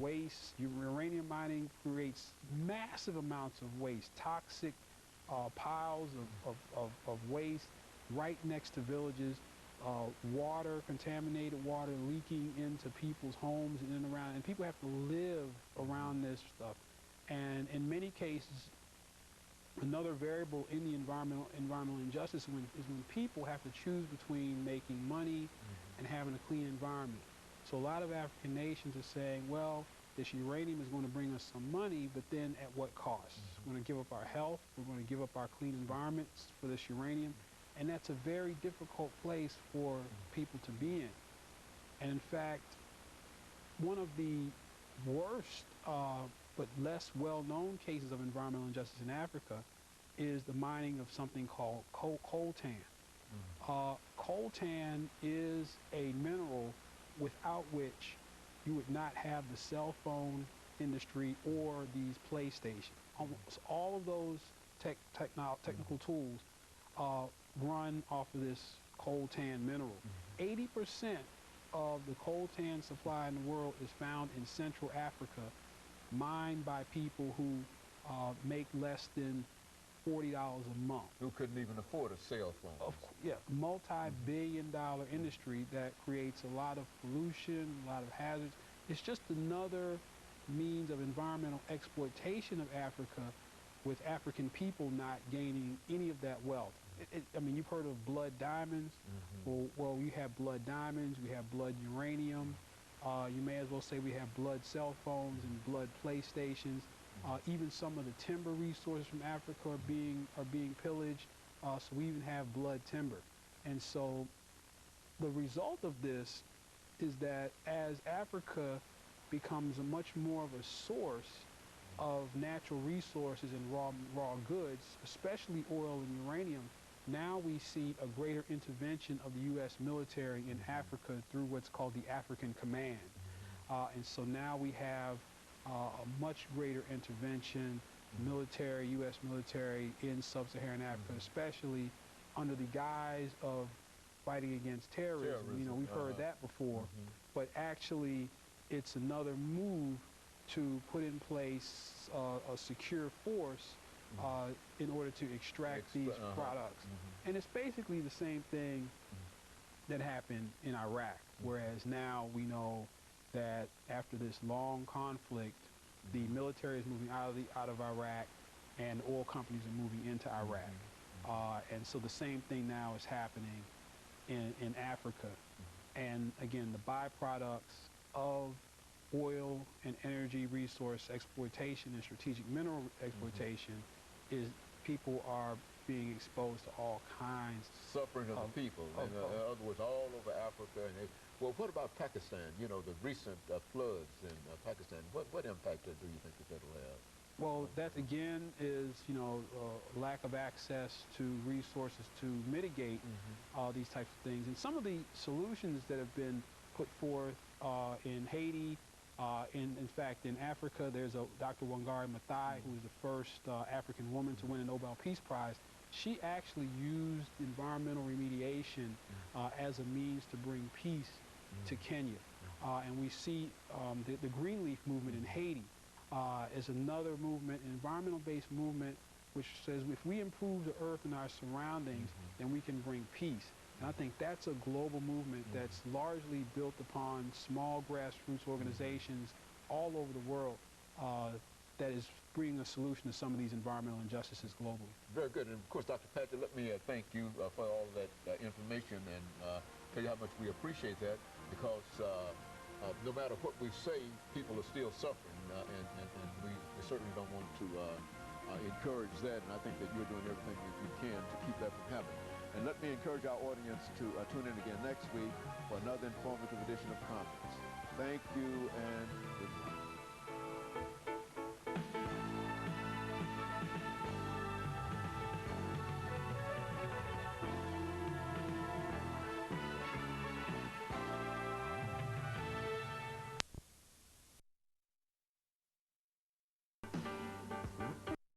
waste. Uranium mining creates massive amounts of waste, toxic piles of waste right next to villages, water, contaminated water leaking into people's homes and around, and people have to live around this stuff. And in many cases, another variable in the environmental injustice is when people have to choose between making money and having a clean environment. So a lot of African nations are saying, well, this uranium is going to bring us some money, but then at what cost? We're going to give up our health, we're going to give up our clean environments for this uranium, and that's a very difficult place for people to be in. And in fact, one of the worst but less well-known cases of environmental injustice in Africa is the mining of something called coltan. Coltan is a mineral without which you would not have the cell phone industry or these PlayStation. Almost all of those technical tools run off of this coltan mineral. 80% of the coltan supply in the world is found in Central Africa, mined by people who make less than $40 a month. Who couldn't even afford a cell phone. Yeah, multi-billion-dollar industry that creates a lot of pollution, a lot of hazards. It's just another means of environmental exploitation of Africa, with African people not gaining any of that wealth. I mean, you've heard of blood diamonds. Well, we have blood diamonds, we have blood uranium. You may as well say we have blood cell phones and blood PlayStations. Even some of the timber resources from Africa are being pillaged. So we even have blood timber. And so the result of this is that as Africa becomes a much more of a source of natural resources and raw goods, especially oil and uranium, now we see a greater intervention of the U.S. military in Africa through what's called the African Command. And so now we have a much greater intervention, U.S. military in sub-Saharan Africa, especially under the guise of fighting against terrorism. You know, we've heard that before, but actually it's another move to put in place a secure force in order to extract these products. And it's basically the same thing that happened in Iraq, whereas now we know that after this long conflict, the military is moving out of Iraq and oil companies are moving into Iraq. And so the same thing now is happening in Africa. And again, the byproducts of oil and energy resource exploitation and strategic mineral exploitation is people are being exposed to all kinds suffering of the people. In other words, all over Africa. And well, what about Pakistan? You know, the recent floods in Pakistan. What impact do you think that will have? Well, that again is, you know, lack of access to resources to mitigate these types of things. And some of the solutions that have been put forth in Haiti, in fact, in Africa, there's Dr. Wangari Maathai, who was the first African woman to win a Nobel Peace Prize. She actually used environmental remediation as a means to bring peace to Kenya. And we see the Greenleaf movement in Haiti is another movement, an environmental-based movement, which says if we improve the earth and our surroundings, then we can bring peace. And I think that's a global movement that's largely built upon small grassroots organizations all over the world that is bringing a solution to some of these environmental injustices globally. Very good. And of course, Dr. Padgett, let me thank you for all that information and tell you how much we appreciate that, because no matter what we say, people are still suffering, and we certainly don't want to encourage that. And I think that you're doing everything that you can to keep that from happening. And let me encourage our audience to tune in again next week for another informative edition of Conference. Thank you and good night.